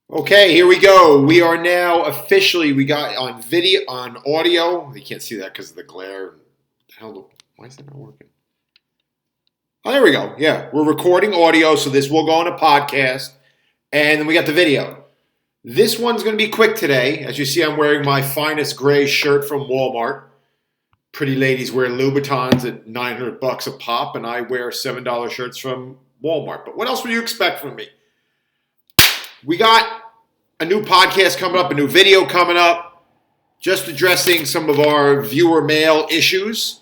Okay, here we go. We are now officially, we got on video, on audio. You can't see that because of the glare. Why is that not working? Oh, there we go. Yeah, we're recording audio, so this will go on a podcast. And then we got the video. This one's going to be quick today. As you see, I'm wearing my finest gray shirt from Walmart. Pretty ladies wear Louboutins at $900 a pop, and I wear $7 shirts from Walmart. But what else would you expect from me? We got a new podcast coming up, a new video coming up, just addressing some of our viewer mail issues.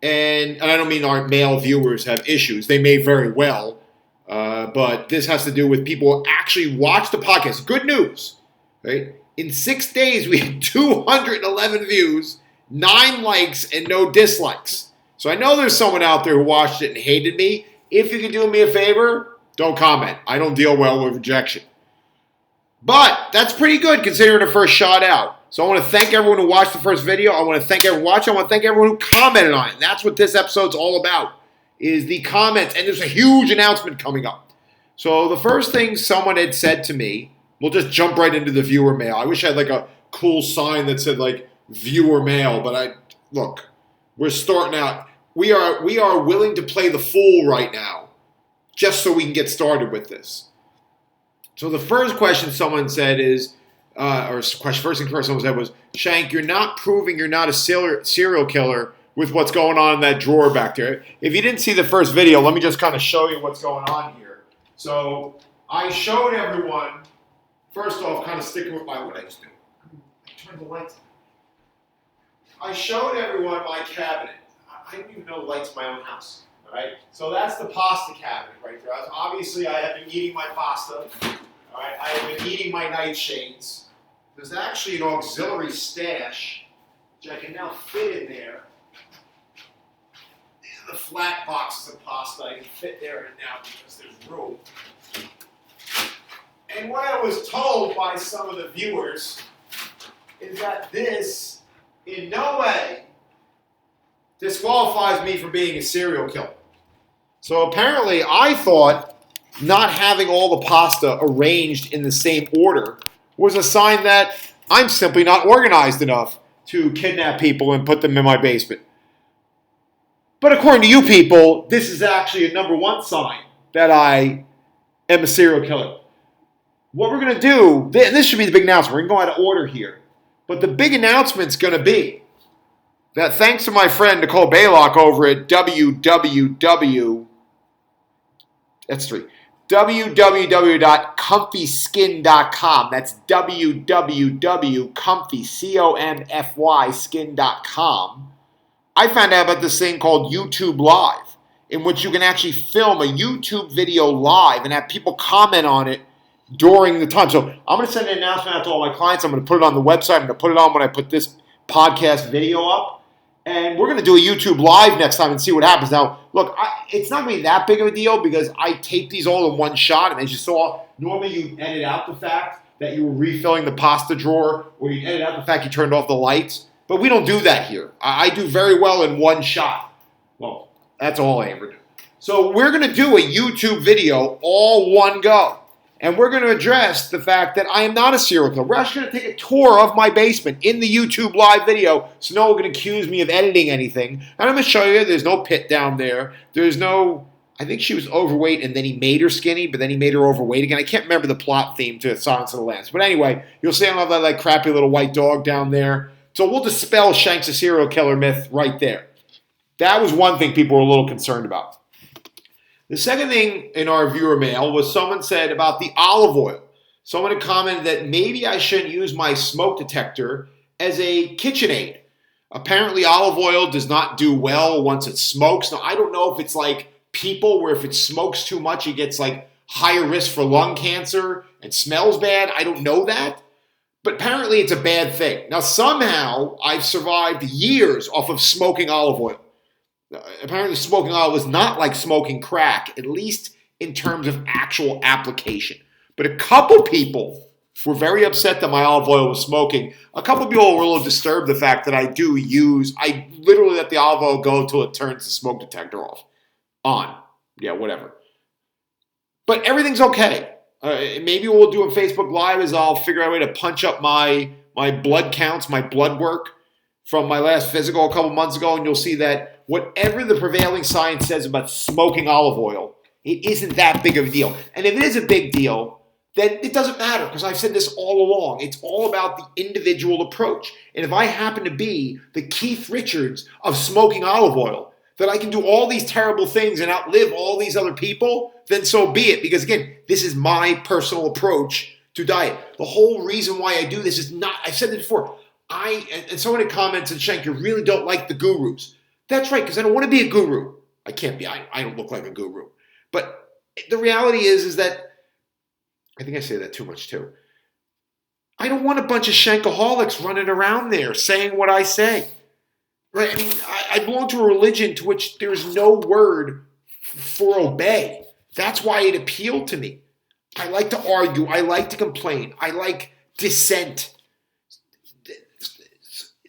And I don't mean our male viewers have issues. They may very well. But this has to do with people who actually watch the podcast. Good news, right? In 6 days, we had 211 views, 9 likes, and no dislikes. So I know there's someone out there who watched it and hated me. If you can do me a favor, don't comment. I don't deal well with rejection. But that's pretty good considering the first shot out. So I want to thank everyone who watched the first video. I want to thank everyone watching. I want to thank everyone who commented on it. And that's what this episode's all about, is the comments. And there's a huge announcement coming up. So the first thing someone had said to me, we'll just jump right into the viewer mail. I wish I had like a cool sign that said like viewer mail, but look, we're starting out. We are willing to play the fool right now, just so we can get started with this. So the first question someone said is, first thing someone said was, Shank, you're not proving you're not a serial killer with what's going on in that drawer back there. If you didn't see the first video, let me just kind of show you what's going on here. So I showed everyone, first off, kind of sticking with what I just do. I turned the lights on. I showed everyone my cabinet. I don't even know the lights in my own house. All right? So that's the pasta cabinet right there. Obviously, I have been eating my pasta. All right? I have been eating my nightshades. There's actually an auxiliary stash, which I can now fit in there. These are the flat boxes of pasta. I can fit there and now because there's room. And what I was told by some of the viewers is that this, in no way, disqualifies me from being a serial killer. So apparently I thought not having all the pasta arranged in the same order was a sign that I'm simply not organized enough to kidnap people and put them in my basement. But according to you people, this is actually a number one sign that I am a serial killer. What we're going to do, this should be the big announcement. We're going to go out of order here. But the big announcement's going to be that thanks to my friend Nicole Baylock over at www.comfyskin.com. That's www.comfyskin.com. I found out about this thing called YouTube Live, in which you can actually film a YouTube video live and have people comment on it during the time. So I'm going to send an announcement out to all my clients. I'm going to put it on the website. I'm going to put it on when I put this podcast video up. And we're going to do a YouTube Live next time and see what happens. Now, look, it's not going to be that big of a deal because I tape these all in one shot. And as you saw, normally you edit out the fact that you were refilling the pasta drawer, or you edit out the fact you turned off the lights. But we don't do that here. I do very well in one shot. Well, that's all I ever do. So we're going to do a YouTube video all one go. And we're going to address the fact that I am not a serial killer. We're actually going to take a tour of my basement in the YouTube Live video, so no one can accuse me of editing anything. And I'm going to show you there's no pit down there. There's no, I think she was overweight and then he made her skinny, but then he made her overweight again. I can't remember the plot theme to Silence of the Lambs. But anyway, you'll see I have that like crappy little white dog down there. So we'll dispel Shank's a serial killer myth right there. That was one thing people were a little concerned about. The second thing in our viewer mail was someone said about the olive oil. Someone had commented that maybe I shouldn't use my smoke detector as a kitchen aid. Apparently olive oil does not do well once it smokes. Now, I don't know if it's like people where if it smokes too much, it gets like higher risk for lung cancer and smells bad. I don't know that. But apparently it's a bad thing. Now, somehow I've survived years off of smoking olive oil. Apparently smoking oil is not like smoking crack, at least in terms of actual application. But a couple people were very upset that my olive oil was smoking. A couple people were a little disturbed the fact that I literally let the olive oil go until it turns the smoke detector off. On. Yeah, whatever. But everything's okay. Maybe what we'll do on Facebook Live is I'll figure out a way to punch up my blood counts, my blood work from my last physical a couple months ago, and you'll see that whatever the prevailing science says about smoking olive oil, it isn't that big of a deal. And if it is a big deal, then it doesn't matter, because I've said this all along. It's all about the individual approach. And if I happen to be the Keith Richards of smoking olive oil, that I can do all these terrible things and outlive all these other people, then so be it. Because again, this is my personal approach to diet. The whole reason why I do this is not, I've said it before, and someone in comments and Shank, you really don't like the gurus. That's right, because I don't want to be a guru. I can't be, I don't look like a guru. But the reality is that, I think I say that too much too. I don't want a bunch of shankaholics running around there saying what I say. Right? I mean, I belong to a religion to which there's no word for obey. That's why it appealed to me. I like to argue. I like to complain. I like dissent.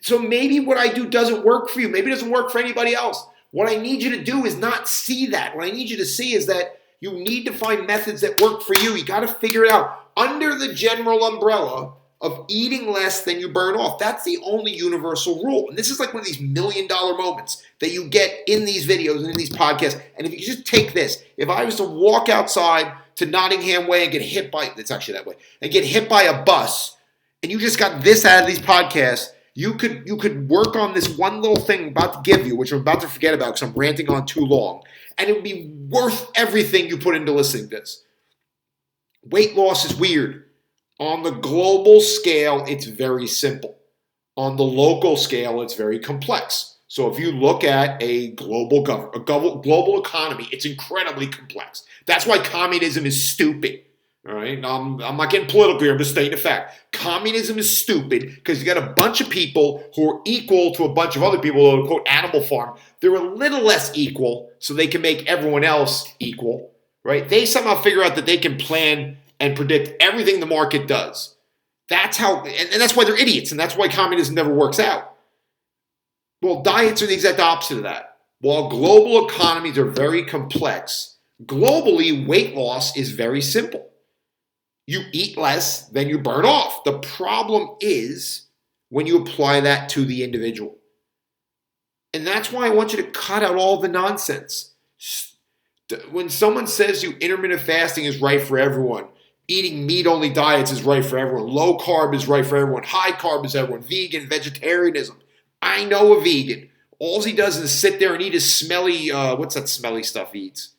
So maybe what I do doesn't work for you. Maybe it doesn't work for anybody else. What I need you to do is not see that. What I need you to see is that you need to find methods that work for you. You got to figure it out under the general umbrella of eating less than you burn off. That's the only universal rule. And this is like one of these $1 million moments that you get in these videos and in these podcasts. And if you just take this, if I was to walk outside to Nottingham Way and get hit by, it's actually that way, and get hit by a bus, and you just got this out of these podcasts, you could work on this one little thing I'm about to give you, which I'm about to forget about because I'm ranting on too long. And it would be worth everything you put into listening to this. Weight loss is weird. On the global scale, it's very simple. On the local scale, it's very complex. So if you look at a global economy, it's incredibly complex. That's why communism is stupid. All right, I'm not getting political here. I'm just stating a fact. Communism is stupid because you got a bunch of people who are equal to a bunch of other people who quote animal farm. They're a little less equal, so they can make everyone else equal. Right? They somehow figure out that they can plan and predict everything the market does. That's how, and that's why they're idiots, and that's why communism never works out. Well, diets are the exact opposite of that. While global economies are very complex, globally, weight loss is very simple. You eat less than you burn off. The problem is when you apply that to the individual. And that's why I want you to cut out all the nonsense. When someone says you intermittent fasting is right for everyone, eating meat-only diets is right for everyone, low carb is right for everyone, high carb is everyone, vegan, vegetarianism. I know a vegan. All he does is sit there and eat his smelly, what's that smelly stuff he eats?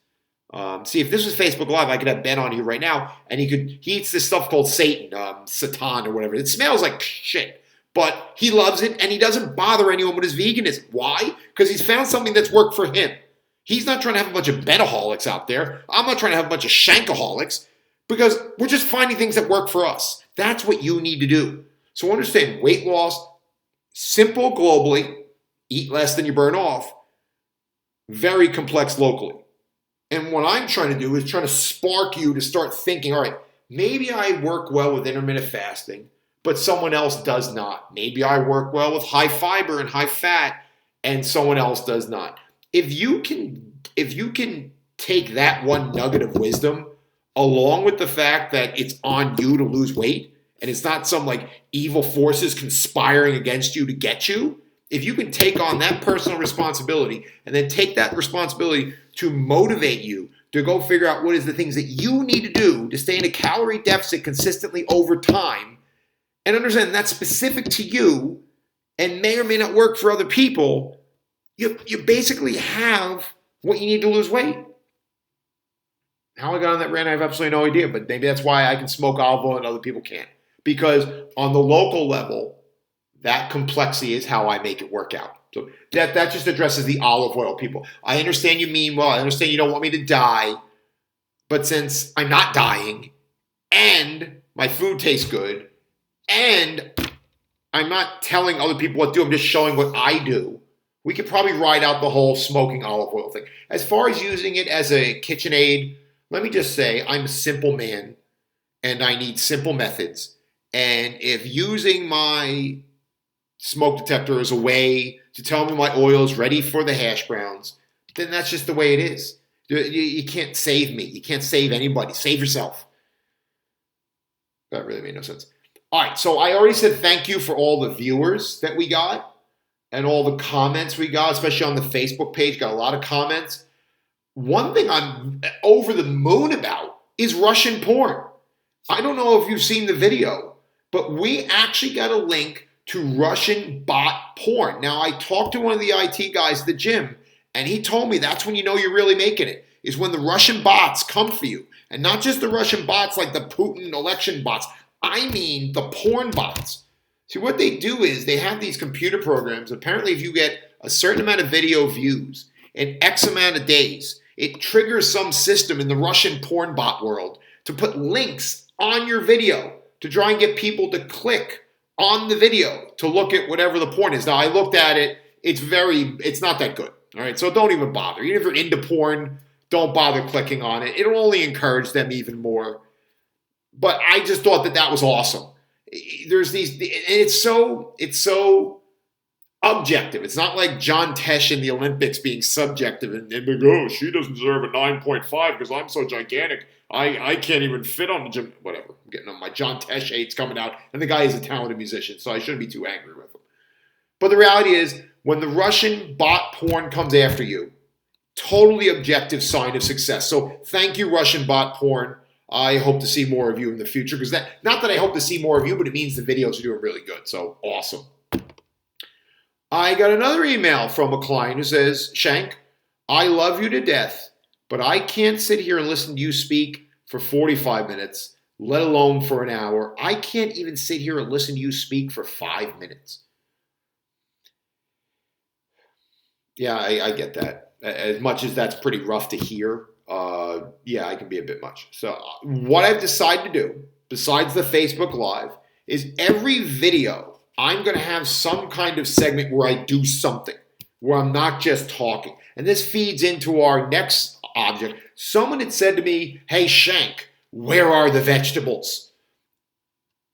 See, if this was Facebook Live, I could have Ben on here right now, and he eats this stuff called Satan, Satan or whatever. It smells like shit, but he loves it, and he doesn't bother anyone with his veganism. Why? Because he's found something that's worked for him. He's not trying to have a bunch of bedaholics out there. I'm not trying to have a bunch of shankaholics, because we're just finding things that work for us. That's what you need to do. So understand, weight loss, simple globally, eat less than you burn off, very complex locally. And what I'm trying to do is trying to spark you to start thinking, all right, maybe I work well with intermittent fasting, but someone else does not. Maybe I work well with high fiber and high fat, and someone else does not. If you can take that one nugget of wisdom, along with the fact that it's on you to lose weight, and it's not some like evil forces conspiring against you to get you, if you can take on that personal responsibility and then take that responsibility to motivate you to go figure out what is the things that you need to do to stay in a calorie deficit consistently over time, and understand that's specific to you and may or may not work for other people, you basically have what you need to lose weight. How I got on that rant, I have absolutely no idea, but maybe that's why I can smoke olive oil and other people can't. Because on the local level, that complexity is how I make it work out. So that just addresses the olive oil people. I understand you mean well. I understand you don't want me to die. But since I'm not dying, and my food tastes good, and I'm not telling other people what to do, I'm just showing what I do, we could probably ride out the whole smoking olive oil thing. As far as using it as a kitchen aid, let me just say I'm a simple man, and I need simple methods. And if using my smoke detector is a way to tell me my oil is ready for the hash browns, then that's just the way it is. You can't save me. You can't save anybody. Save yourself. That really made no sense. All right, so I already said thank you for all the viewers that we got and all the comments we got, especially on the Facebook page. Got a lot of comments. One thing I'm over the moon about is Russian porn. I don't know if you've seen the video, but we actually got a link to Russian bot porn. Now, I talked to one of the IT guys at the gym, and he told me that's when you know you're really making it, is when the Russian bots come for you. And not just the Russian bots like the Putin election bots. I mean the porn bots. See, what they do is they have these computer programs. Apparently, if you get a certain amount of video views in X amount of days, it triggers some system in the Russian porn bot world to put links on your video to try and get people to click on the video to look at whatever the porn is. Now, I looked at it. It's not that good. All right, so don't even bother. Even if you're into porn, don't bother clicking on it. It'll only encourage them even more. But I just thought that was awesome. There's these, it's so objective. It's not like John Tesh in the Olympics being subjective and like, oh, she doesn't deserve a 9.5 because I'm so gigantic. I can't even fit on the gym. Whatever. I'm getting on my John Tesh hate's coming out, and the guy is a talented musician, so I shouldn't be too angry with him. But the reality is, when the Russian bot porn comes after you, totally objective sign of success. So thank you, Russian bot porn. I hope to see more of you in the future, because not that I hope to see more of you, but it means the videos are doing really good. So awesome. I got another email from a client who says, Shank, I love you to death, but I can't sit here and listen to you speak for 45 minutes, let alone for an hour. I can't even sit here and listen to you speak for 5 minutes. Yeah, I get that. As much as that's pretty rough to hear, yeah, I can be a bit much. So what I've decided to do, besides the Facebook Live, is every video, I'm going to have some kind of segment where I do something, where I'm not just talking. And this feeds into our next object. Someone had said to me, hey, Shank, where are the vegetables?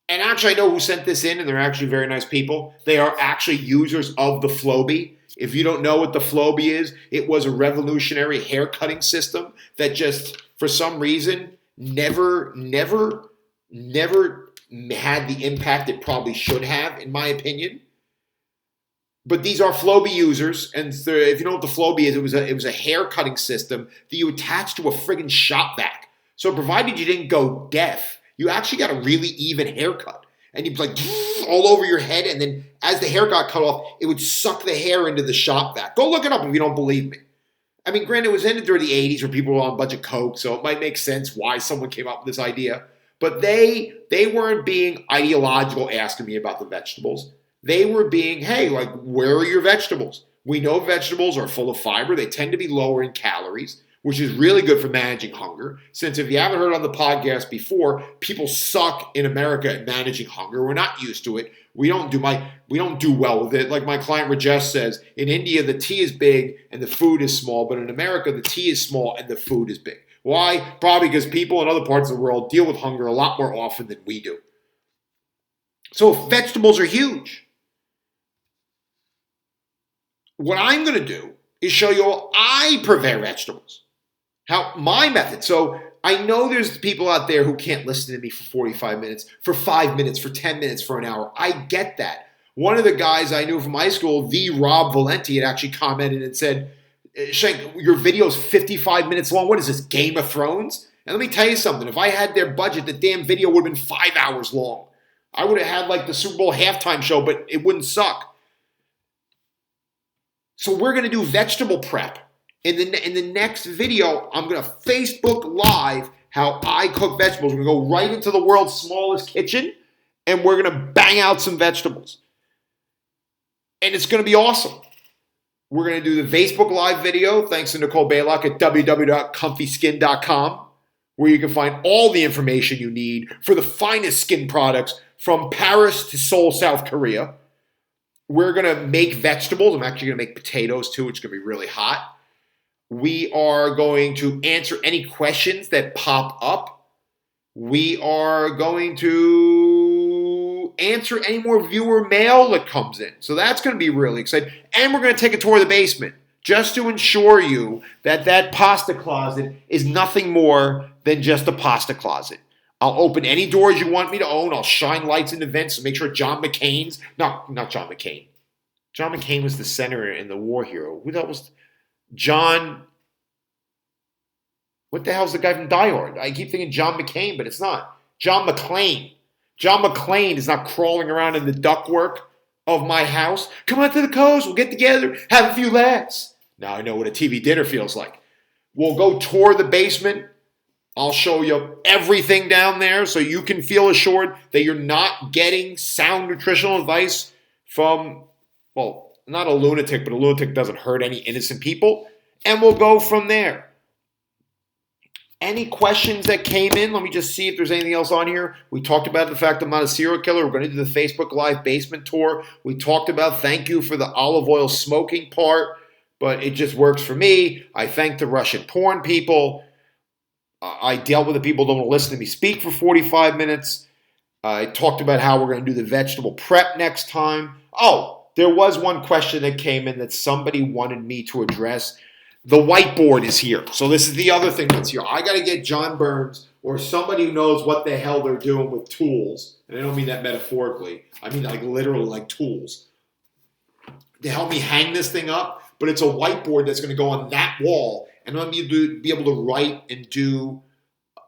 And actually, I know who sent this in, and they're actually very nice people. They are actually users of the Flowbee. If you don't know what the Flowbee is, it was a revolutionary hair cutting system that just, for some reason, never had the impact it probably should have, in my opinion. But these are Flowbee users, and if you know what the Flowbee is, it was a hair cutting system that you attach to a friggin' shop vac. So provided you didn't go deaf, you actually got a really even haircut. And you'd be like all over your head, and then as the hair got cut off, it would suck the hair into the shop vac. Go look it up if you don't believe me. I mean, granted, it was ended during the 80s where people were on a bunch of coke, so it might make sense why someone came up with this idea. But they weren't being ideological asking me about the vegetables. They were being, hey, like, where are your vegetables? We know vegetables are full of fiber. They tend to be lower in calories, which is really good for managing hunger. Since if you haven't heard on the podcast before, people suck in America at managing hunger. We're not used to it. We don't do well with it. Like my client Rajesh says, in India, the tea is big and the food is small. But in America, the tea is small and the food is big. Why? Probably because people in other parts of the world deal with hunger a lot more often than we do. So vegetables are huge. What I'm going to do is show you how I prepare vegetables. How my method. So I know there's people out there who can't listen to me for 45 minutes, for 5 minutes, for 10 minutes, for an hour. I get that. One of the guys I knew from high school, the Rob Valente, had actually commented and said, Shank, your video's 55 minutes long. What is this, Game of Thrones? And let me tell you something. If I had their budget, the damn video would have been 5 hours long. I would have had like the Super Bowl halftime show, but it wouldn't suck. So we're going to do vegetable prep. In the next video, I'm going to Facebook Live how I cook vegetables. We're going to go right into the world's smallest kitchen, and we're going to bang out some vegetables. And it's going to be awesome. We're going to do the Facebook Live video, thanks to Nicole Baylock at www.comfyskin.com, where you can find all the information you need for the finest skin products from Paris to Seoul, South Korea. We're going to make vegetables. I'm actually going to make potatoes too, which is going to be really hot. We are going to answer any questions that pop up. We are going to answer any more viewer mail that comes in. So that's going to be really exciting. And we're going to take a tour of the basement just to ensure you that that pasta closet is nothing more than just a pasta closet. I'll open any doors you want me to own. I'll shine lights into vents to make sure John McCain's, no, not John McCain. John McCain was the senator and the war hero. Who that was? John, what the hell's the guy from Die Hard? I keep thinking John McCain, but it's not. John McClane. John McClane is not crawling around in the ductwork of my house. Come on to the coast. We'll get together, have a few laughs. Now I know what a TV dinner feels like. We'll go tour the basement. I'll show you everything down there so you can feel assured that you're not getting sound nutritional advice from, well, not a lunatic, but a lunatic doesn't hurt any innocent people. And we'll go from there. Any questions that came in? Let me just see if there's anything else on here. We talked about the fact I'm not a serial killer. We're going to do the Facebook Live basement tour. We talked about thank you for the olive oil smoking part, but it just works for me. I thank the Russian porn people. I dealt with the people who don't want to listen to me speak for 45 minutes. I talked about how we're going to do the vegetable prep next time. Oh, there was one question that came in that somebody wanted me to address. The whiteboard is here. So this is the other thing that's here. I got to get John Burns or somebody who knows what the hell they're doing with tools. And I don't mean that metaphorically. I mean like literally like tools. To help me hang this thing up. But it's a whiteboard that's going to go on that wall. And I'm going to be able to write and do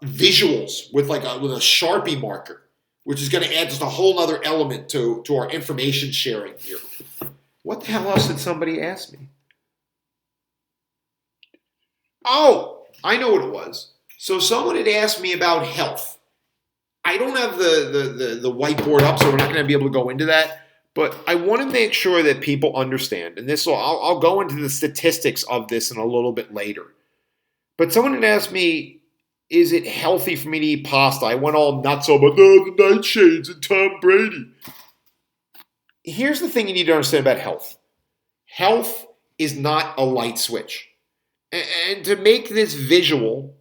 visuals with with a Sharpie marker, which is going to add just a whole other element to our information sharing here. What the hell else did somebody ask me? Oh, I know what it was. So someone had asked me about health. I don't have the whiteboard up, so we're not going to be able to go into that. But I want to make sure that people understand, and I'll go into the statistics of this in a little bit later. But someone had asked me, is it healthy for me to eat pasta? I went all nuts about the nightshades and Tom Brady. Here's the thing you need to understand about health. Health is not a light switch. And to make this visual,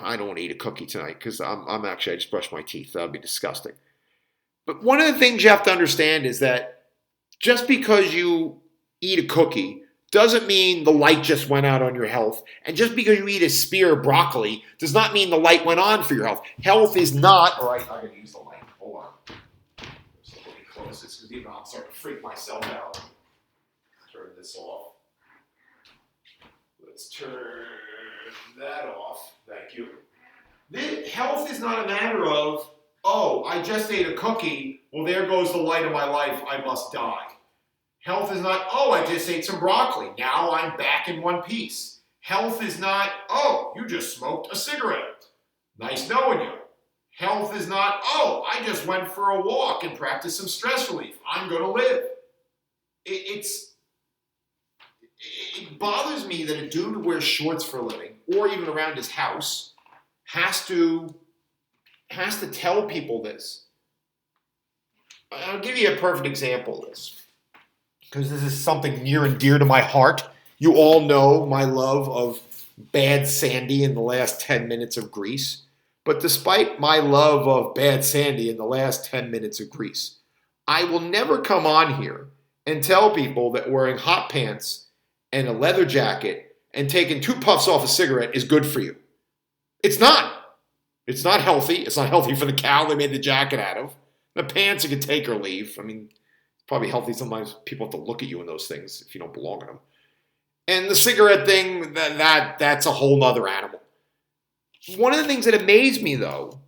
I don't want to eat a cookie tonight because I just brushed my teeth. That would be disgusting. But one of the things you have to understand is that just because you eat a cookie doesn't mean the light just went out on your health. And just because you eat a spear of broccoli does not mean the light went on for your health. Health is not... All right, I'm going to use the light. Hold on. So let me close this because even I'm starting to freak myself out. Turn this off. Let's turn that off. Thank you. Health is not a matter of, oh, I just ate a cookie. Well, there goes the light of my life. I must die. Health is not, oh, I just ate some broccoli. Now I'm back in one piece. Health is not, oh, you just smoked a cigarette. Nice knowing you. Health is not, oh, I just went for a walk and practiced some stress relief. I'm going to live. It bothers me that a dude who wears shorts for a living, or even around his house, has to tell people this. I'll give you a perfect example of this, because this is something near and dear to my heart. You all know my love of Bad Sandy in the last 10 minutes of Grease. But despite my love of Bad Sandy in the last 10 minutes of Grease, I will never come on here and tell people that wearing hot pants and a leather jacket and taking 2 puffs off a cigarette is good for you. It's not. It's not healthy. It's not healthy for the cow they made the jacket out of. The pants you can take or leave. I mean, it's probably healthy. Sometimes people have to look at you in those things if you don't belong in them. And the cigarette thing, that's a whole nother animal. One of the things that amazed me, though,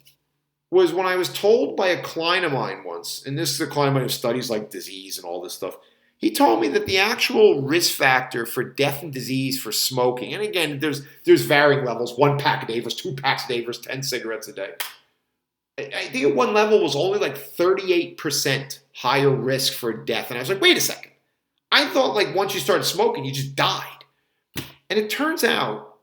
was when I was told by a client of mine once, and this is a client of mine who studies like disease and all this stuff, he told me that the actual risk factor for death and disease for smoking, and again, there's varying levels, 1 pack a day versus 2 packs a day versus 10 cigarettes a day. I think at one level was only like 38% higher risk for death. And I was like, wait a second. I thought like once you started smoking, you just died. And it turns out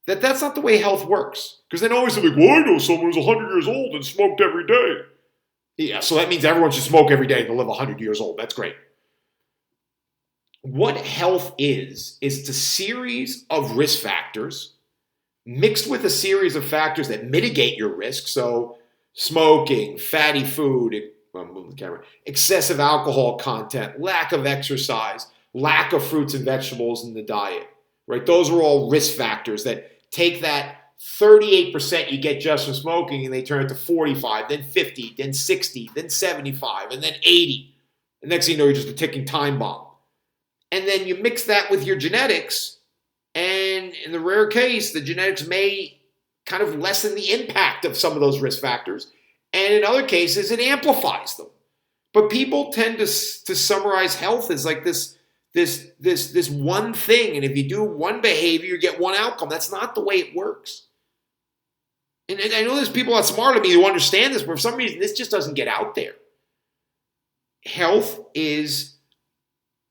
that that's not the way health works. Because then always they're like, well, I know someone who's 100 years old and smoked every day. Yeah, so that means everyone should smoke every day and they'll live 100 years old. That's great. What health is a series of risk factors mixed with a series of factors that mitigate your risk. So smoking, fatty food, I'm moving the camera, excessive alcohol content, lack of exercise, lack of fruits and vegetables in the diet, right? Those are all risk factors that take that 38% you get just from smoking, and they turn it to 45, then 50, then 60, then 75, and then 80. The next thing you know, you're just a ticking time bomb. And then you mix that with your genetics, and in the rare case, the genetics may kind of lessen the impact of some of those risk factors. And in other cases, it amplifies them. But people tend to summarize health as like this one thing. And if you do one behavior, you get one outcome. That's not the way it works. And I know there's people that are smarter than me who understand this, but for some reason, this just doesn't get out there. Health is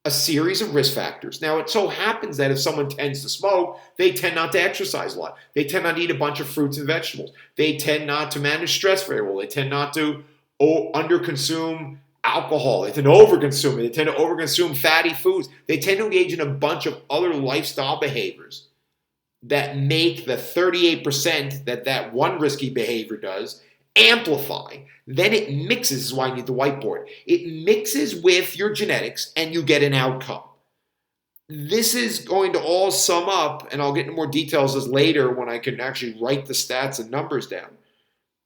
a series of risk factors. Now, it so happens that if someone tends to smoke, they tend not to exercise a lot. They tend not to eat a bunch of fruits and vegetables. They tend not to manage stress very well. They tend not to underconsume alcohol. They tend to overconsume it. They tend to overconsume fatty foods. They tend to engage in a bunch of other lifestyle behaviors that make the 38% that one risky behavior does amplify. Then it mixes, this is why I need the whiteboard. It mixes with your genetics and you get an outcome. This is going to all sum up, and I'll get into more details as later when I can actually write the stats and numbers down.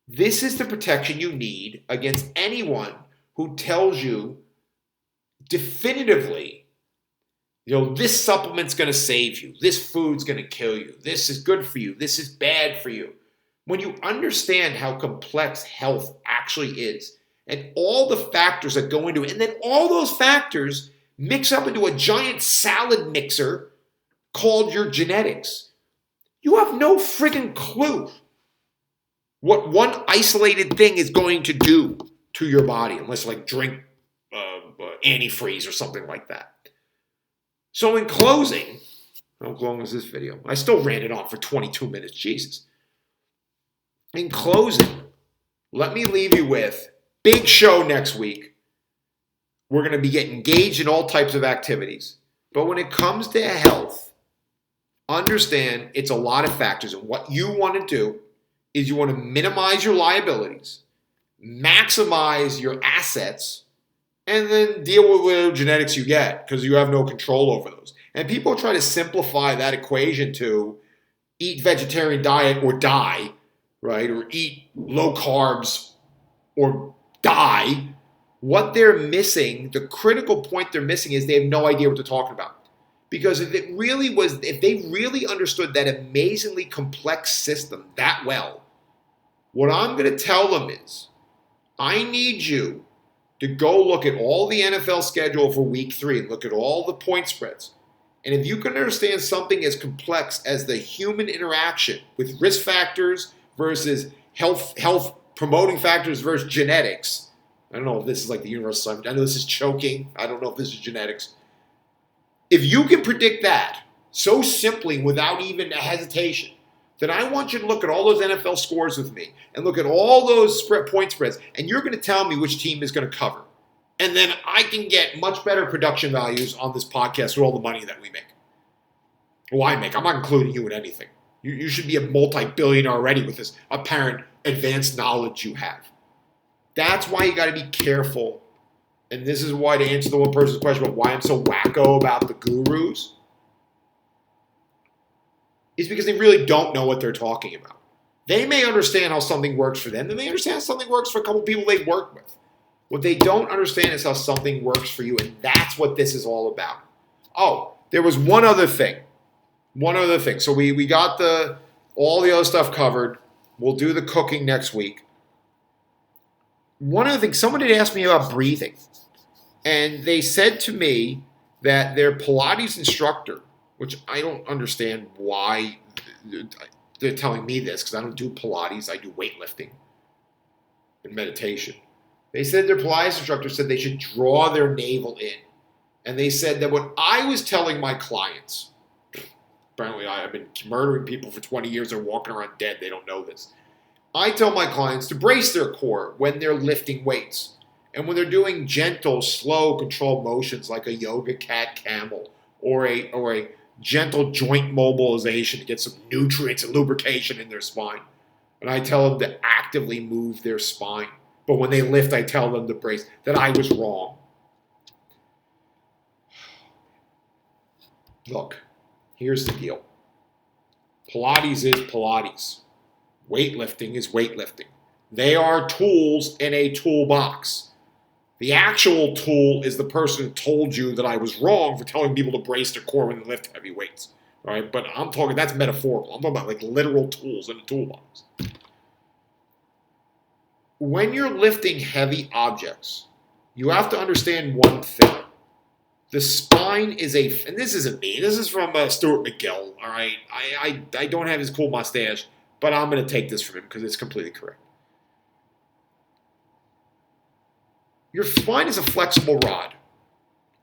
This is the protection you need against anyone who tells you definitively, this supplement's going to save you. This food's going to kill you. This is good for you. This is bad for you. When you understand how complex health actually is and all the factors that go into it, and then all those factors mix up into a giant salad mixer called your genetics, you have no friggin' clue what one isolated thing is going to do to your body, unless like drink antifreeze or something like that. So in closing, how long is this video? I still ran it on for 22 minutes, Jesus. In closing, let me leave you with big show next week. We're going to be getting engaged in all types of activities. But when it comes to health, understand it's a lot of factors. And what you want to do is you want to minimize your liabilities, maximize your assets, and then deal with whatever genetics you get because you have no control over those. And people try to simplify that equation to eat vegetarian diet or die, right? Or eat low carbs or die. What they're missing, the critical point they're missing is they have no idea what they're talking about. Because if they really understood that amazingly complex system that well, what I'm going to tell them is, I need you to go look at all the NFL schedule for week 3 and look at all the point spreads. And if you can understand something as complex as the human interaction with risk factors versus health promoting factors versus genetics, I don't know if this is like the universal science. I know this is choking. I don't know if this is genetics. If you can predict that so simply without even a hesitation, then I want you to look at all those NFL scores with me and look at all those point spreads, and you're going to tell me which team is going to cover. And then I can get much better production values on this podcast with all the money that we make. Well, I make. I'm not including you in anything. You should be a multi-billionaire already with this apparent advanced knowledge you have. That's why you got to be careful. And this is why, to answer the one person's question about why I'm so wacko about the gurus, is because they really don't know what they're talking about. They may understand how something works for them. They may understand how something works for a couple people they work with. What they don't understand is how something works for you, and that's what this is all about. Oh, there was one other thing. So we got all the other stuff covered. We'll do the cooking next week. One other thing, someone had asked me about breathing, and they said to me that their Pilates instructor, which I don't understand why they're telling me this, because I don't do Pilates, I do weightlifting and meditation. They said their Pilates instructor said they should draw their navel in. And they said that what I was telling my clients, apparently I've been murdering people for 20 years, they're walking around dead, they don't know this. I tell my clients to brace their core when they're lifting weights. And when they're doing gentle, slow, controlled motions like a yoga cat camel or a gentle joint mobilization to get some nutrients and lubrication in their spine. And I tell them to actively move their spine. But when they lift, I tell them to brace, that I was wrong. Look, here's the deal. Pilates is Pilates. Weightlifting is weightlifting. They are tools in a toolbox. The actual tool is the person who told you that I was wrong for telling people to brace their core when they lift heavy weights. All right, but I'm talking, that's metaphorical. I'm talking about like literal tools in a toolbox. When you're lifting heavy objects, you have to understand one thing. The spine is and this isn't me, this is from Stuart McGill, all right? I don't have his cool mustache, but I'm going to take this from him because it's completely correct. Your spine is a flexible rod.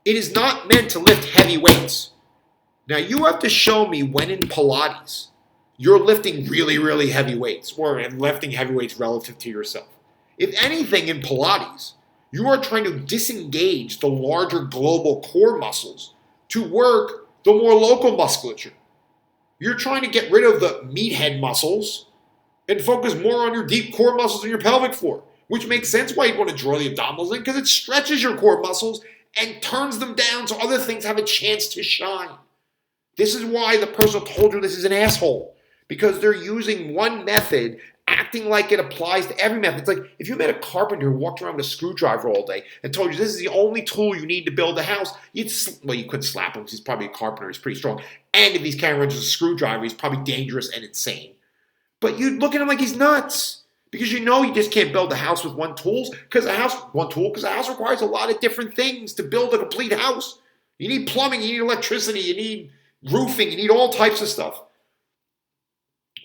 It is not meant to lift heavy weights. Now, you have to show me when in Pilates you're lifting really, really heavy weights or lifting heavy weights relative to yourself. If anything in Pilates, you are trying to disengage the larger global core muscles to work the more local musculature. You're trying to get rid of the meathead muscles and focus more on your deep core muscles in your pelvic floor, which makes sense why you'd want to draw the abdominals in because it stretches your core muscles and turns them down so other things have a chance to shine. This is why the person who told you this is an asshole, because they're using one method acting like it applies to every method. It's like if you met a carpenter who walked around with a screwdriver all day and told you this is the only tool you need to build a house, you couldn't slap him because he's probably a carpenter, he's pretty strong. And if he's carrying around just a screwdriver, he's probably dangerous and insane. But you'd look at him like he's nuts because you know you just can't build a house with one tool because a house requires a lot of different things to build a complete house. You need plumbing, you need electricity, you need roofing, you need all types of stuff.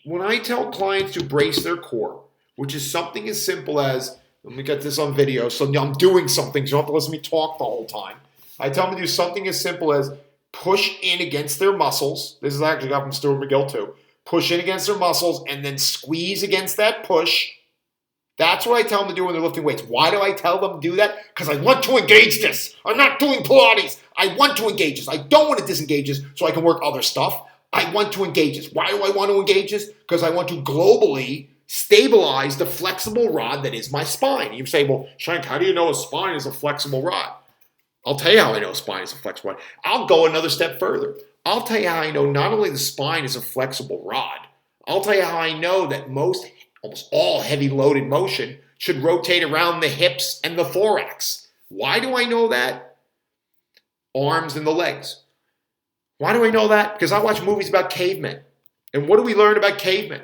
When I tell clients to brace their core, which is something as simple as, let me get this on video, so I'm doing something, so you don't have to listen to me talk the whole time. I tell them to do something as simple as push in against their muscles. This is actually got from Stuart McGill too. Push in against their muscles and then squeeze against that push. That's what I tell them to do when they're lifting weights. Why do I tell them to do that? Because I want to engage this. I'm not doing Pilates. I want to engage this. I don't want to disengage this so I can work other stuff. I want to engage this. Why do I want to engage this? Because I want to globally stabilize the flexible rod that is my spine. You say, well, Shank, how do you know a spine is a flexible rod? I'll tell you how I know a spine is a flexible rod. I'll go another step further. I'll tell you how I know not only the spine is a flexible rod, I'll tell you how I know that almost all heavy loaded motion should rotate around the hips and the thorax. Why do I know that? Arms and the legs. Why do I know that? Because I watch movies about cavemen. And what do we learn about cavemen?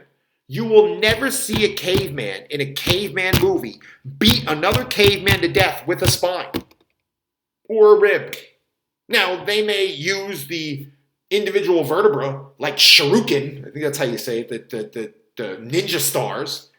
You will never see a caveman in a caveman movie beat another caveman to death with a spine or a rib. Now, they may use the individual vertebra like shuriken, I think that's how you say it, the ninja stars,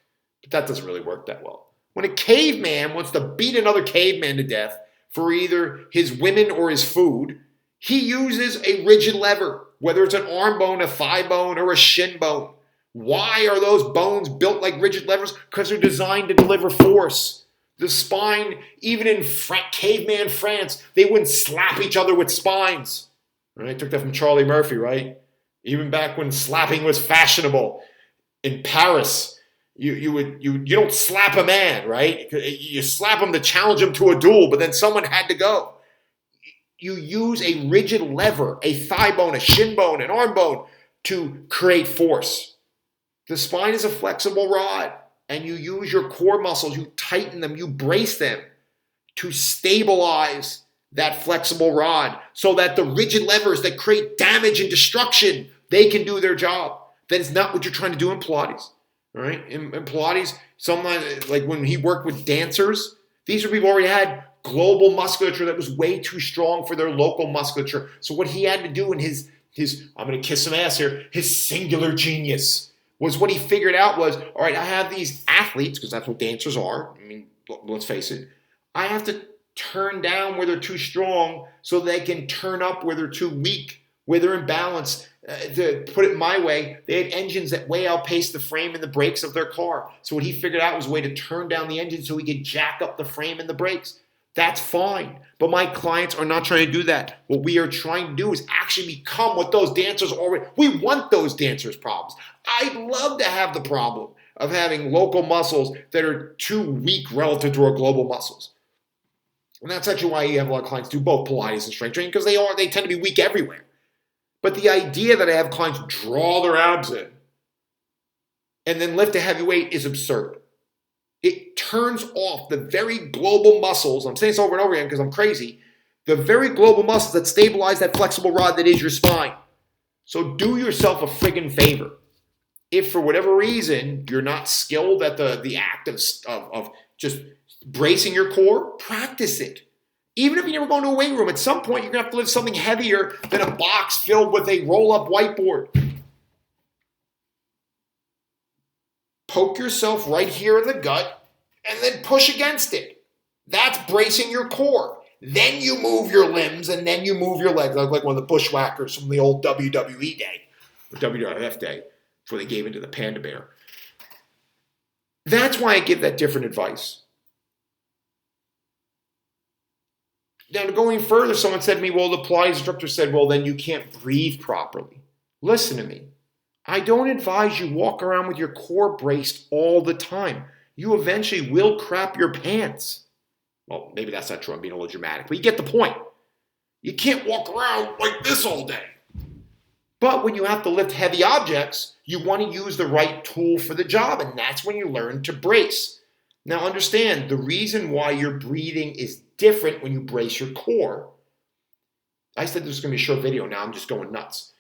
but that doesn't really work that well. When a caveman wants to beat another caveman to death for either his women or his food, he uses a rigid lever, whether it's an arm bone, a thigh bone, or a shin bone. Why are those bones built like rigid levers? Because they're designed to deliver force. The spine, even in caveman France, they wouldn't slap each other with spines. I took that from Charlie Murphy, right? Even back when slapping was fashionable. In Paris, you don't slap a man, right? You slap him to challenge him to a duel, but then someone had to go. You use a rigid lever, a thigh bone, a shin bone, an arm bone to create force. The spine is a flexible rod, and you use your core muscles, you tighten them, you brace them to stabilize that flexible rod so that the rigid levers that create damage and destruction, they can do their job. That is not what you're trying to do in Pilates. All right? In Pilates, sometimes, like when he worked with dancers, these are people who already had global musculature that was way too strong for their local musculature. So what he had to do in his I'm going to kiss some ass here, his singular genius was what he figured out was, all right, I have these athletes, because that's what dancers are. I mean, let's face it. I have to turn down where they're too strong so they can turn up where they're too weak, where they're imbalanced. To put it my way, they had engines that way outpaced the frame and the brakes of their car. So what he figured out was a way to turn down the engine so he could jack up the frame and the brakes. That's fine. But my clients are not trying to do that. What we are trying to do is actually become what those dancers already... We want those dancers' problems. I'd love to have the problem of having local muscles that are too weak relative to our global muscles. And that's actually why you have a lot of clients do both Pilates and strength training, because they tend to be weak everywhere. But the idea that I have clients draw their abs in and then lift a heavy weight is absurd. It turns off the very global muscles. I'm saying this over and over again because I'm crazy. The very global muscles that stabilize that flexible rod that is your spine. So do yourself a friggin' favor. If for whatever reason you're not skilled at the act of just bracing your core, practice it. Even if you never go into a weight room, at some point you're going to have to lift something heavier than a box filled with a roll-up whiteboard. Poke yourself right here in the gut and then push against it. That's bracing your core. Then you move your limbs and then you move your legs, like one of the bushwhackers from the old WWE day, or WWF day, before they gave into the panda bear. That's why I give that different advice. Now, going further, someone said to me, well, the Pilates instructor said, well, then you can't breathe properly. Listen to me. I don't advise you walk around with your core braced all the time. You eventually will crap your pants. Well, maybe that's not true. I'm being a little dramatic, but you get the point. You can't walk around like this all day. But when you have to lift heavy objects, you want to use the right tool for the job, and that's when you learn to brace. Now understand, the reason why your breathing is different when you brace your core. I said this was going to be a short video, now I'm just going nuts.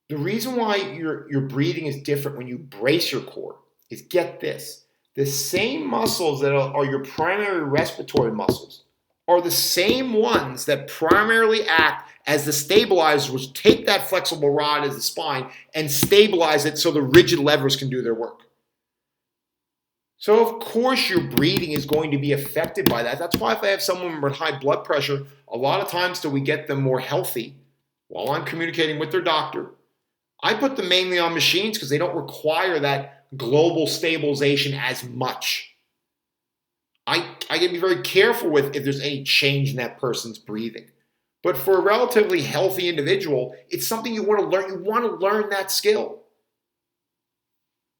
The reason why your breathing is different when you brace your core is, get this, the same muscles that are your primary respiratory muscles are the same ones that primarily act as the stabilizers, which take that flexible rod as the spine and stabilize it so the rigid levers can do their work. So of course your breathing is going to be affected by that. That's why if I have someone with high blood pressure, a lot of times till we get them more healthy while I'm communicating with their doctor, I put them mainly on machines because they don't require that global stabilization as much. I can be very careful with if there's any change in that person's breathing. But for a relatively healthy individual, it's something you want to learn. You want to learn that skill.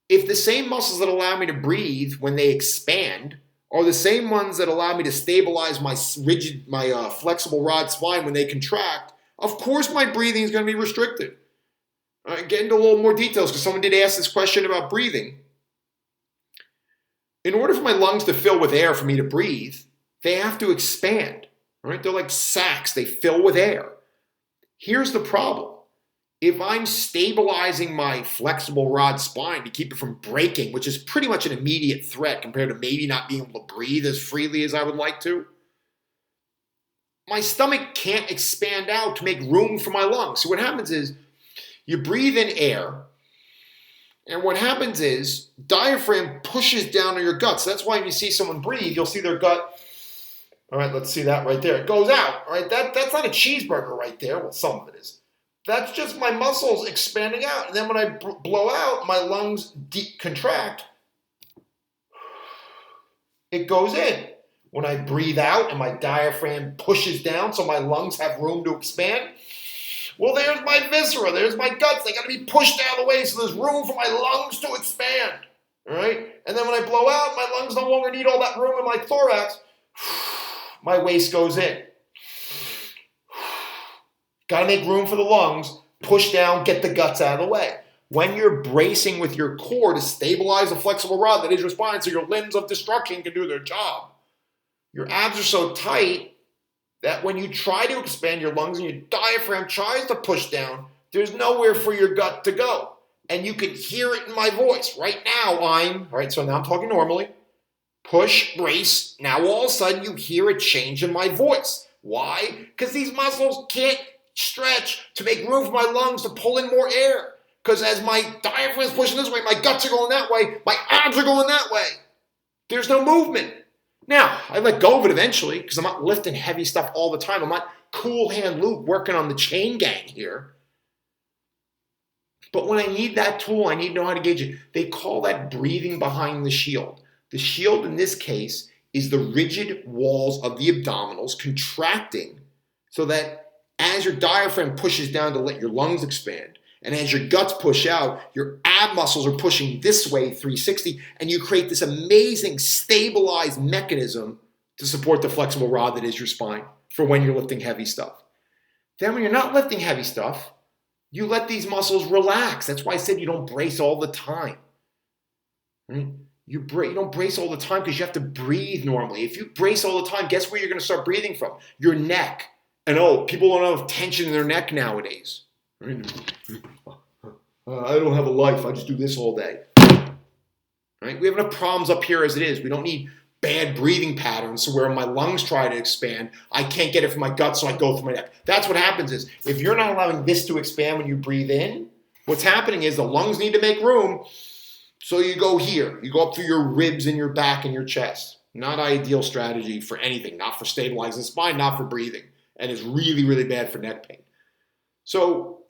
If the same muscles that allow me to breathe when they expand are the same ones that allow me to stabilize my flexible rod spine when they contract, of course my breathing is going to be restricted. Get into a little more details because someone did ask this question about breathing. In order for my lungs to fill with air for me to breathe, they have to expand. Right? They're like sacs. They fill with air. Here's the problem. If I'm stabilizing my flexible rod spine to keep it from breaking, which is pretty much an immediate threat compared to maybe not being able to breathe as freely as I would like to, my stomach can't expand out to make room for my lungs. So what happens is you breathe in air, and what happens is diaphragm pushes down on your gut. So that's why when you see someone breathe, you'll see their gut. All right, let's see that right there. It goes out. All right, that's not a cheeseburger right there. Well, some of it is. That's just my muscles expanding out. And then when I blow out, my lungs contract. It goes in. When I breathe out and my diaphragm pushes down so my lungs have room to expand, well, there's my viscera, there's my guts. They got to be pushed out of the way so there's room for my lungs to expand. All right? And then when I blow out, my lungs no longer need all that room in my thorax. My waist goes in. Got to make room for the lungs, push down, get the guts out of the way. When you're bracing with your core to stabilize the flexible rod that is your spine so your limbs of destruction can do their job, your abs are so tight that when you try to expand your lungs and your diaphragm tries to push down, there's nowhere for your gut to go. And you can hear it in my voice. Right now, so now I'm talking normally. Push, brace. Now all of a sudden you hear a change in my voice. Why? Because these muscles can't stretch to make room for my lungs to pull in more air. Because as my diaphragm is pushing this way, my guts are going that way, my abs are going that way. There's no movement. Now, I let go of it eventually because I'm not lifting heavy stuff all the time. I'm not Cool Hand Luke working on the chain gang here. But when I need that tool, I need to know how to gauge it. They call that breathing behind the shield. The shield in this case is the rigid walls of the abdominals contracting so that as your diaphragm pushes down to let your lungs expand, and as your guts push out, your ab muscles are pushing this way 360, and you create this amazing stabilized mechanism to support the flexible rod that is your spine for when you're lifting heavy stuff. Then when you're not lifting heavy stuff, you let these muscles relax. That's why I said you don't brace all the time. Right? You don't brace all the time because you have to breathe normally. If you brace all the time, guess where you're going to start breathing from? Your neck. And people don't have tension in their neck nowadays. Right? I don't have a life. I just do this all day. Right? We have enough problems up here as it is. We don't need bad breathing patterns so where my lungs try to expand, I can't get it from my gut, so I go through my neck. That's what happens is, if you're not allowing this to expand when you breathe in, what's happening is the lungs need to make room, so you go here. You go up through your ribs and your back and your chest. Not ideal strategy for anything, not for stabilizing the spine, not for breathing. And it's really, really bad for neck pain. So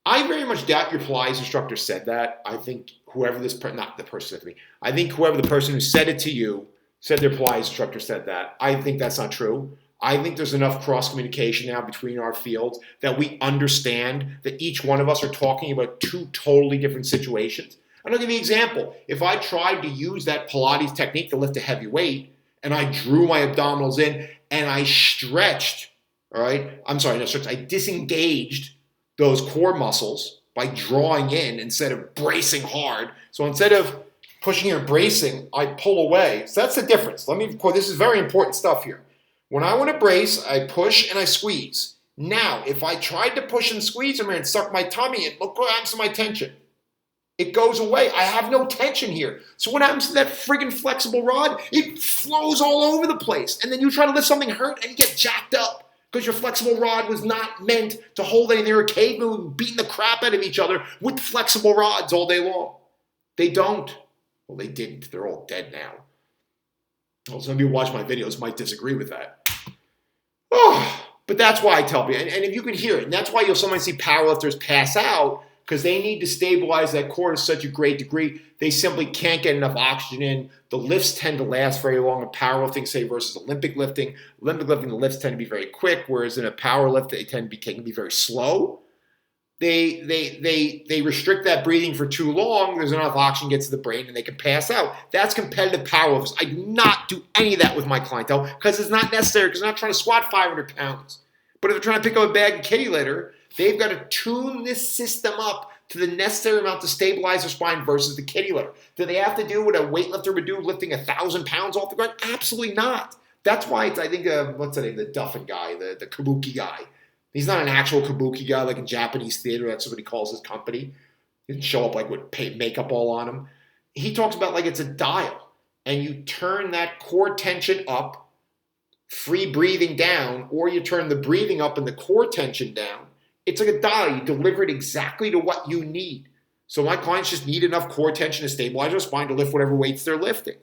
I very much doubt your Pilates instructor said that. I think whoever not the person said to me, I think whoever the person who said it to you said their Pilates instructor said that. I think that's not true. I think there's enough cross-communication now between our fields that we understand that each one of us are talking about two totally different situations. And I'll give you an example. If I tried to use that Pilates technique to lift a heavy weight and I drew my abdominals in and I stretched, all right? I'm sorry, not stretched. I disengaged those core muscles by drawing in instead of bracing hard. So instead of pushing or bracing, I pull away. So that's the difference. This is very important stuff here. When I want to brace, I push and I squeeze. Now, if I tried to push and squeeze from here and suck my tummy in, look what happens to my tension. It goes away. I have no tension here. So what happens to that friggin' flexible rod? It flows all over the place. And then you try to lift something hurt and you get jacked up because your flexible rod was not meant to hold anything. They were cavemen beating the crap out of each other with flexible rods all day long. They don't. Well, they didn't. They're all dead now. Well, some of you who watch my videos might disagree with that. Oh, but that's why I tell people, and if you can hear it, and that's why you'll sometimes see powerlifters pass out, because they need to stabilize that core to such a great degree, they simply can't get enough oxygen in. The lifts tend to last very long in powerlifting, say, versus Olympic lifting. Olympic lifting, the lifts tend to be very quick, whereas in a power lift, they can be very slow. They restrict that breathing for too long. There's enough oxygen gets to the brain, and they can pass out. That's competitive powerlifters. I do not do any of that with my clientele because it's not necessary, because they're not trying to squat 500 pounds. But if they're trying to pick up a bag of kitty litter, they've got to tune this system up to the necessary amount to stabilize their spine versus the kitty litter. Do they have to do what a weightlifter would do, lifting 1,000 pounds off the ground? Absolutely not. That's why it's, I think, what's the name, the Duffin guy, the kabuki guy. He's not an actual kabuki guy like in Japanese theater. That's what he calls his company. He didn't show up like with makeup all on him. He talks about like it's a dial, and you turn that core tension up, free breathing down, or you turn the breathing up and the core tension down. It's like a dial. You deliver it exactly to what you need. So my clients just need enough core tension to stabilize their spine to lift whatever weights they're lifting.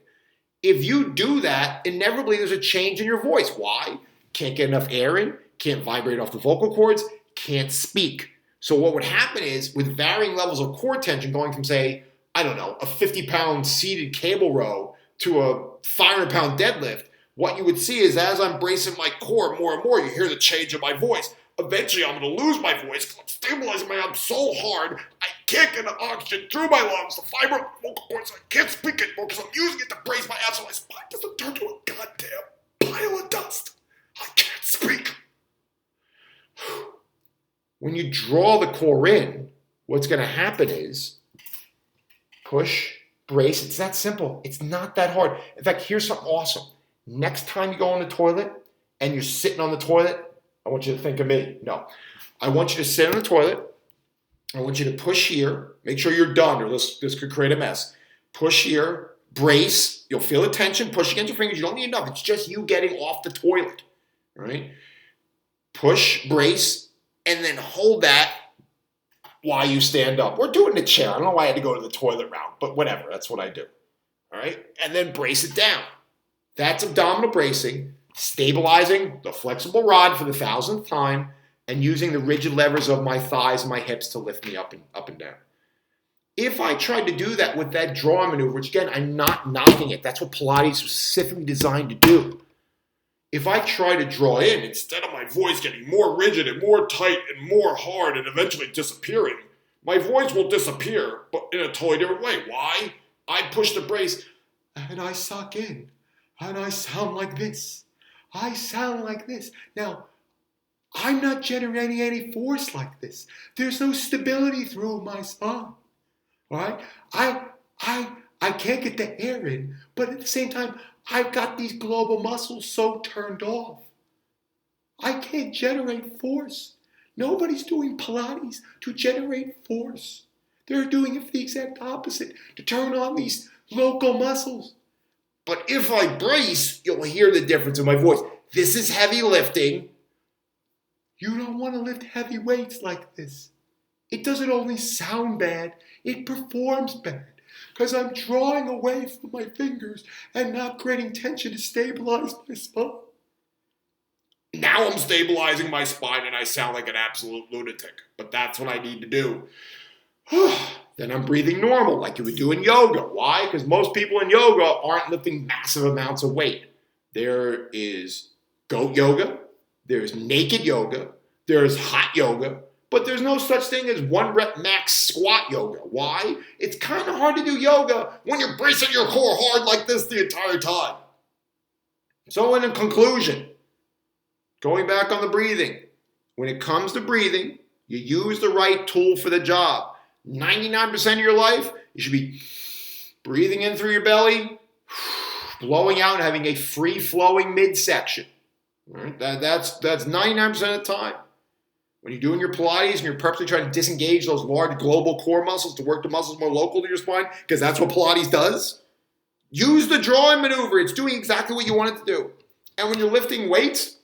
If you do that, inevitably there's a change in your voice. Why? Can't get enough air in, can't vibrate off the vocal cords, can't speak. So what would happen is, with varying levels of core tension going from, say, I don't know, a 50-pound seated cable row to a 500-pound deadlift, what you would see is as I'm bracing my core more and more, you hear the change of my voice. Eventually, I'm going to lose my voice because I'm stabilizing my arm so hard, I can't get the oxygen through my lungs, the fiber of the vocal cords, so I can't speak anymore because I'm using it to brace my ass, so my spine doesn't turn to a goddamn pile of dust. I can't speak. When you draw the core in, what's going to happen is push, brace. It's that simple. It's not that hard. In fact, here's something awesome. Next time you go on the toilet and you're sitting on the toilet, I want you to think of me. No. I want you to sit on the toilet. I want you to push here. Make sure you're done, or this could create a mess. Push here. Brace. You'll feel the tension. Push against your fingers. You don't need enough. It's just you getting off the toilet. Right? Push, brace, and then hold that while you stand up. Or do it in a chair. I don't know why I had to go to the toilet route, but whatever. That's what I do. All right? And then brace it down. That's abdominal bracing, stabilizing the flexible rod for the 1,000th time, and using the rigid levers of my thighs and my hips to lift me up and down. If I tried to do that with that draw maneuver, which again, I'm not knocking it. That's what Pilates was specifically designed to do. If I try to draw in, instead of my voice getting more rigid and more tight and more hard and eventually disappearing, my voice will disappear, but in a totally different way. Why? I push the brace, and I suck in, and I sound like this. I sound like this. Now, I'm not generating any force like this. There's no stability through my spine. All right? I can't get the air in, but at the same time, I've got these global muscles so turned off. I can't generate force. Nobody's doing Pilates to generate force. They're doing it for the exact opposite, to turn on these local muscles. But if I brace, you'll hear the difference in my voice. This is heavy lifting. You don't want to lift heavy weights like this. It doesn't only sound bad, it performs bad. Because I'm drawing away from my fingers and not creating tension to stabilize my spine. Now I'm stabilizing my spine and I sound like an absolute lunatic. But that's what I need to do. Then I'm breathing normal like you would do in yoga. Why? Because most people in yoga aren't lifting massive amounts of weight. There is goat yoga. There's naked yoga. There's hot yoga. But there's no such thing as 1 rep max squat yoga. Why? It's kind of hard to do yoga when you're bracing your core hard like this the entire time. So in conclusion, going back on the breathing, when it comes to breathing, you use the right tool for the job. 99% of your life, you should be breathing in through your belly, blowing out and having a free-flowing midsection. All right? That's 99% of the time. When you're doing your Pilates and you're purposely trying to disengage those large global core muscles to work the muscles more local to your spine, because that's what Pilates does, use the drawing maneuver. It's doing exactly what you want it to do. And when you're lifting weights,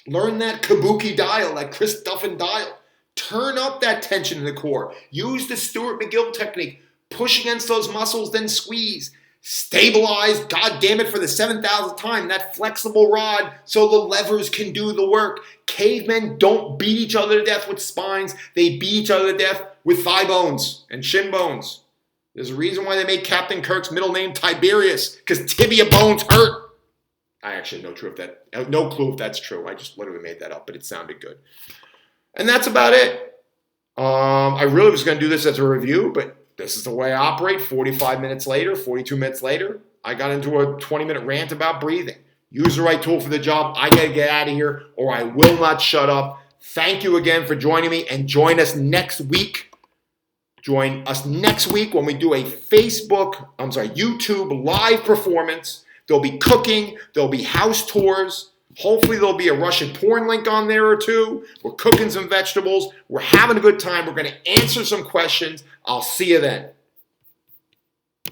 learn that kabuki dial, that Chris Duffin dial. Turn up that tension in the core. Use the Stuart McGill technique. Push against those muscles, then squeeze. Stabilize, God damn it, for the 7,000th time, that flexible rod so the levers can do the work. Cavemen don't beat each other to death with spines. They beat each other to death with thigh bones and shin bones. There's a reason why they made Captain Kirk's middle name Tiberius, because tibia bones hurt. I actually have no clue if that's true. I just literally made that up, but it sounded good. And that's about it. I really was going to do this as a review, but this is the way I operate. 45 minutes later, 42 minutes later, I got into a 20-minute rant about breathing. Use the right tool for the job. I got to get out of here or I will not shut up. Thank you again for joining me, and join us next week. Join us next week when we do a YouTube live performance. There'll be cooking. There'll be house tours. Hopefully there'll be a Russian porn link on there or two. We're cooking some vegetables. We're having a good time. We're going to answer some questions. I'll see you then.